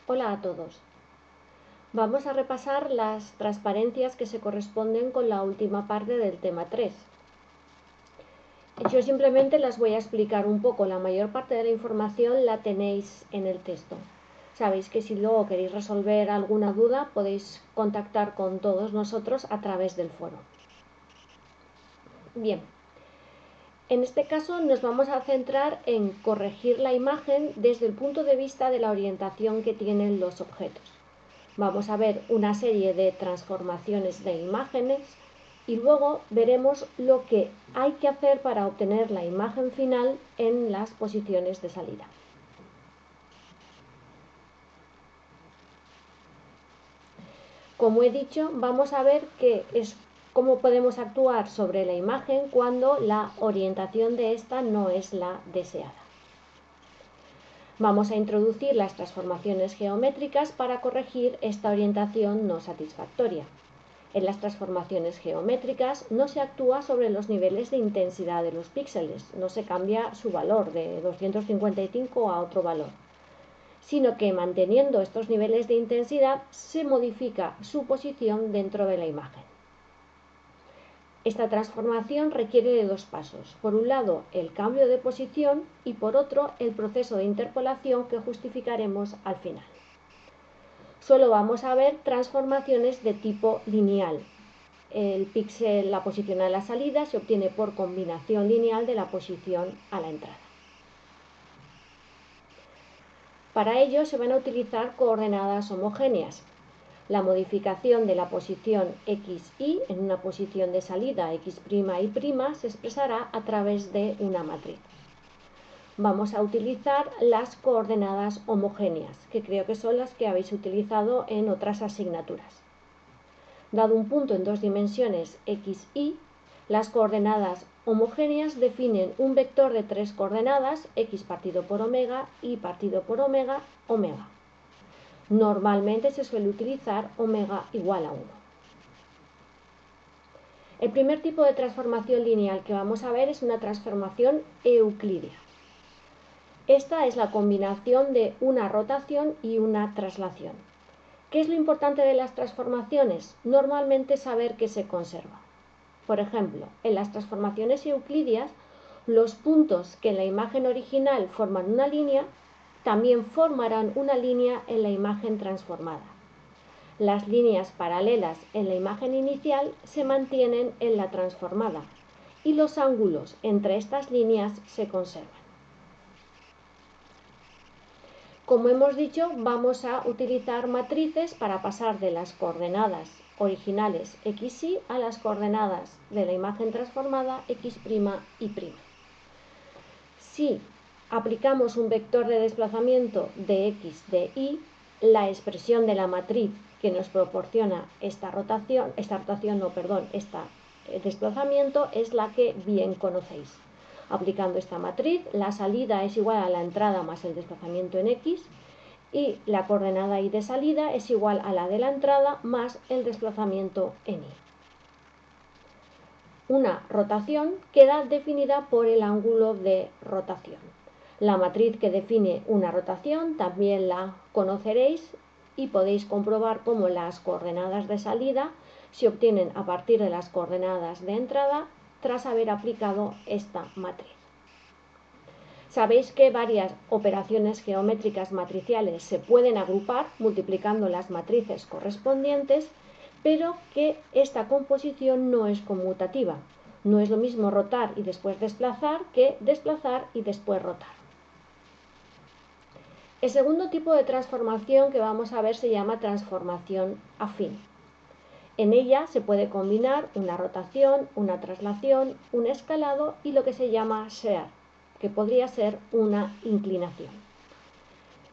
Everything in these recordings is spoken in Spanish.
Hola a todos. Vamos a repasar las transparencias que se corresponden con la última parte del tema 3. Yo simplemente las voy a explicar un poco. La mayor parte de la información la tenéis en el texto. Sabéis que si luego queréis resolver alguna duda podéis contactar con todos nosotros a través del foro. Bien. En este caso nos vamos a centrar en corregir la imagen desde el punto de vista de la orientación que tienen los objetos. Vamos a ver una serie de transformaciones de imágenes y luego veremos lo que hay que hacer para obtener la imagen final en las posiciones de salida. Como he dicho, vamos a ver cómo podemos actuar sobre la imagen cuando la orientación de esta no es la deseada. Vamos a introducir las transformaciones geométricas para corregir esta orientación no satisfactoria. En las transformaciones geométricas no se actúa sobre los niveles de intensidad de los píxeles, no se cambia su valor de 255 a otro valor, sino que manteniendo estos niveles de intensidad se modifica su posición dentro de la imagen. Esta transformación requiere de dos pasos. Por un lado, el cambio de posición y por otro, el proceso de interpolación que justificaremos al final. Solo vamos a ver transformaciones de tipo lineal. El píxel, la posición a la salida, se obtiene por combinación lineal de la posición a la entrada. Para ello se van a utilizar coordenadas homogéneas. La modificación de la posición x, y en una posición de salida x', y' se expresará a través de una matriz. Vamos a utilizar las coordenadas homogéneas, que creo que son las que habéis utilizado en otras asignaturas. Dado un punto en dos dimensiones x, y, las coordenadas homogéneas definen un vector de tres coordenadas, x partido por omega, y partido por omega, omega. Normalmente se suele utilizar omega igual a 1. El primer tipo de transformación lineal que vamos a ver es una transformación euclídea. Esta es la combinación de una rotación y una traslación. ¿Qué es lo importante de las transformaciones? Normalmente saber qué se conserva. Por ejemplo, en las transformaciones euclídeas, los puntos que en la imagen original forman una línea, también formarán una línea en la imagen transformada. Las líneas paralelas en la imagen inicial se mantienen en la transformada y los ángulos entre estas líneas se conservan. Como hemos dicho, vamos a utilizar matrices para pasar de las coordenadas originales x, y a las coordenadas de la imagen transformada x', y'. Si aplicamos un vector de desplazamiento de x, de y, la expresión de la matriz que nos proporciona este desplazamiento es la que bien conocéis. Aplicando esta matriz, la salida es igual a la entrada más el desplazamiento en x y la coordenada y de salida es igual a la de la entrada más el desplazamiento en y. Una rotación queda definida por el ángulo de rotación. La matriz que define una rotación también la conoceréis y podéis comprobar cómo las coordenadas de salida se obtienen a partir de las coordenadas de entrada tras haber aplicado esta matriz. Sabéis que varias operaciones geométricas matriciales se pueden agrupar multiplicando las matrices correspondientes, pero que esta composición no es conmutativa. No es lo mismo rotar y después desplazar que desplazar y después rotar. El segundo tipo de transformación que vamos a ver se llama transformación afín. En ella se puede combinar una rotación, una traslación, un escalado y lo que se llama shear, que podría ser una inclinación.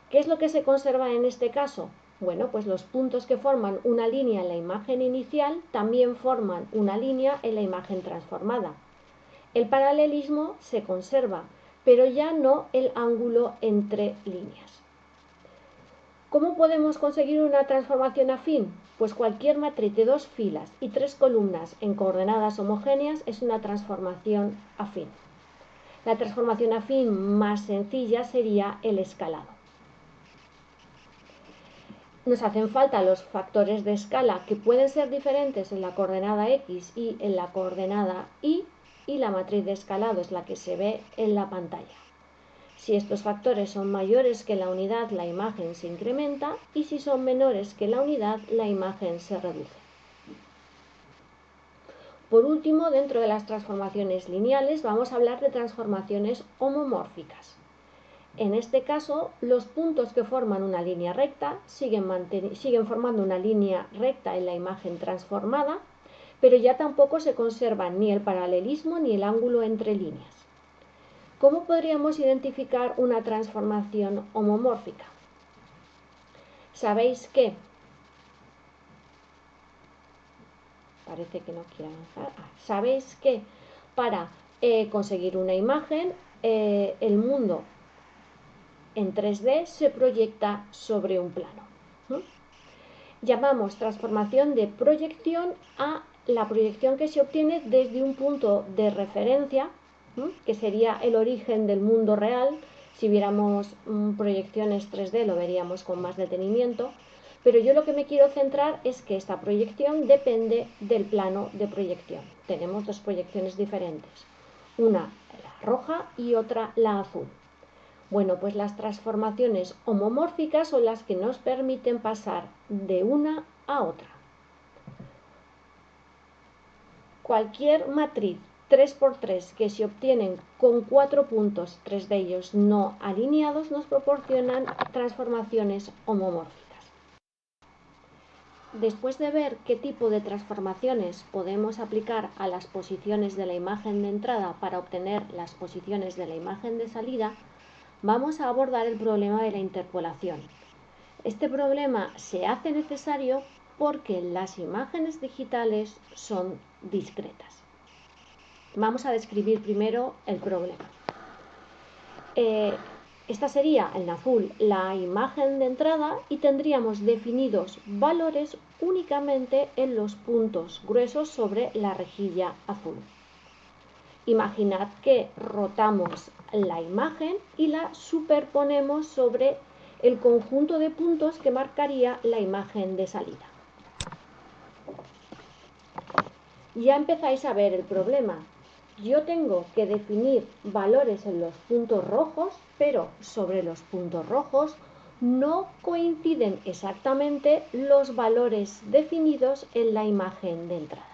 ¿Qué es lo que se conserva en este caso? Bueno, pues los puntos que forman una línea en la imagen inicial también forman una línea en la imagen transformada. El paralelismo se conserva, pero ya no el ángulo entre líneas. ¿Cómo podemos conseguir una transformación afín? Pues cualquier matriz de dos filas y tres columnas en coordenadas homogéneas es una transformación afín. La transformación afín más sencilla sería el escalado. nos hacen falta los factores de escala que pueden ser diferentes en la coordenada X y en la coordenada Y la matriz de escalado es la que se ve en la pantalla. Si estos factores son mayores que la unidad, la imagen se incrementa y si son menores que la unidad, la imagen se reduce. Por último, dentro de las transformaciones lineales vamos a hablar de transformaciones homomórficas. En este caso, los puntos que forman una línea recta siguen formando una línea recta en la imagen transformada, pero ya tampoco se conservan ni el paralelismo ni el ángulo entre líneas. ¿Cómo podríamos identificar una transformación homomórfica? Sabéis que sabéis que para conseguir una imagen, el mundo en 3D se proyecta sobre un plano. Llamamos transformación de proyección a la proyección que se obtiene desde un punto de referencia, que sería el origen del mundo real. Si viéramos proyecciones 3D lo veríamos con más detenimiento, pero yo lo que me quiero centrar es que esta proyección depende del plano de proyección. Tenemos dos proyecciones diferentes, una la roja y otra la azul. Bueno, pues las transformaciones homomórficas son las que nos permiten pasar de una a otra. Cualquier matriz 3×3 que se obtienen con 4 puntos, 3 de ellos no alineados, nos proporcionan transformaciones homomórficas. Después de ver qué tipo de transformaciones podemos aplicar a las posiciones de la imagen de entrada para obtener las posiciones de la imagen de salida, vamos a abordar el problema de la interpolación. Este problema se hace necesario porque las imágenes digitales son discretas. Vamos a describir primero el problema. Esta sería en azul la imagen de entrada y tendríamos definidos valores únicamente en los puntos gruesos sobre la rejilla azul. Imaginad que rotamos la imagen y la superponemos sobre el conjunto de puntos que marcaría la imagen de salida. Ya empezáis a ver el problema. Yo tengo que definir valores en los puntos rojos, pero sobre los puntos rojos no coinciden exactamente los valores definidos en la imagen de entrada.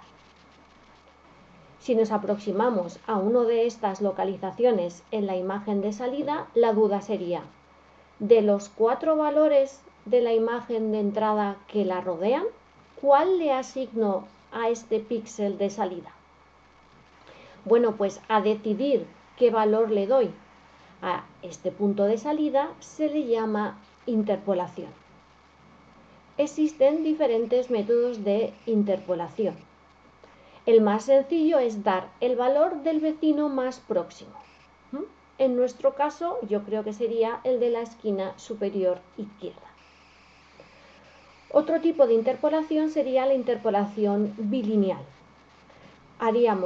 Si nos aproximamos a una de estas localizaciones en la imagen de salida, la duda sería, de los 4 valores de la imagen de entrada que la rodean, ¿cuál le asigno a este píxel de salida? Bueno, pues a decidir qué valor le doy a este punto de salida se le llama interpolación. Existen diferentes métodos de interpolación. El más sencillo es dar el valor del vecino más próximo. En nuestro caso, yo creo que sería el de la esquina superior izquierda. Otro tipo de interpolación sería la interpolación bilineal.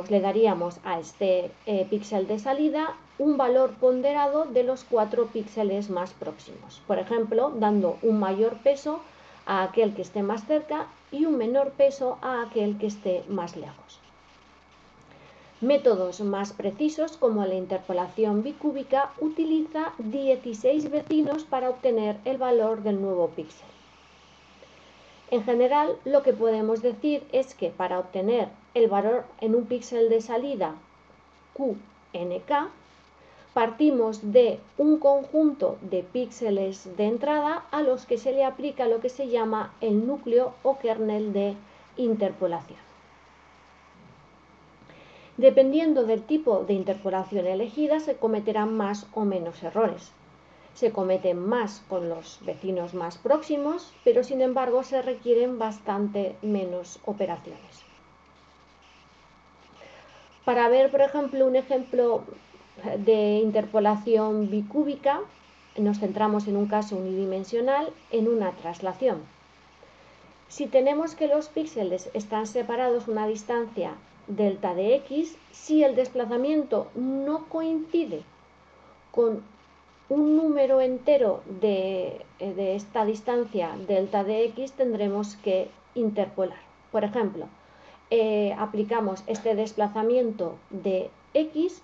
Le daríamos a este píxel de salida un valor ponderado de los 4 píxeles más próximos. Por ejemplo, dando un mayor peso a aquel que esté más cerca y un menor peso a aquel que esté más lejos. Métodos más precisos como la interpolación bicúbica utiliza 16 vecinos para obtener el valor del nuevo píxel. En general, lo que podemos decir es que para obtener el valor en un píxel de salida QNK, partimos de un conjunto de píxeles de entrada a los que se le aplica lo que se llama el núcleo o kernel de interpolación. Dependiendo del tipo de interpolación elegida, se cometerán más o menos errores. Se cometen más con los vecinos más próximos, pero sin embargo se requieren bastante menos operaciones. Para ver, por ejemplo, un ejemplo de interpolación bicúbica, nos centramos en un caso unidimensional en una traslación. Si tenemos que los píxeles están separados una distancia delta de x, si el desplazamiento no coincide con un número entero de esta distancia delta de x tendremos que interpolar. Por ejemplo, aplicamos este desplazamiento de x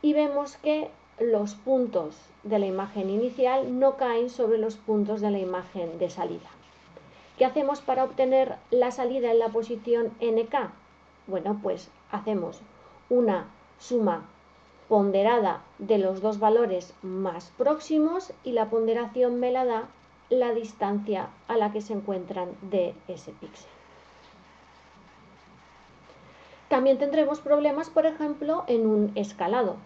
y vemos que los puntos de la imagen inicial no caen sobre los puntos de la imagen de salida. ¿Qué hacemos para obtener la salida en la posición nk? Bueno, pues hacemos una suma ponderada de los dos valores más próximos y la ponderación me la da la distancia a la que se encuentran de ese píxel. También tendremos problemas, por ejemplo, en un escalado.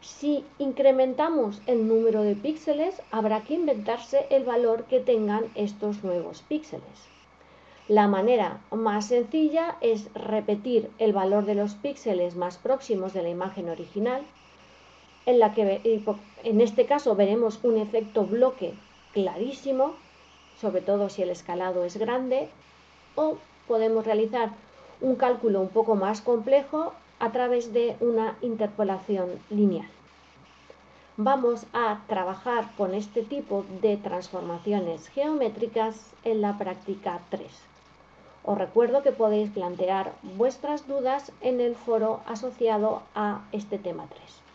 Si incrementamos el número de píxeles, habrá que inventarse el valor que tengan estos nuevos píxeles. La manera más sencilla es repetir el valor de los píxeles más próximos de la imagen original, en este caso veremos un efecto bloque clarísimo, sobre todo si el escalado es grande, o podemos realizar un cálculo un poco más complejo a través de una interpolación lineal. Vamos a trabajar con este tipo de transformaciones geométricas en la práctica 3. Os recuerdo que podéis plantear vuestras dudas en el foro asociado a este tema 3.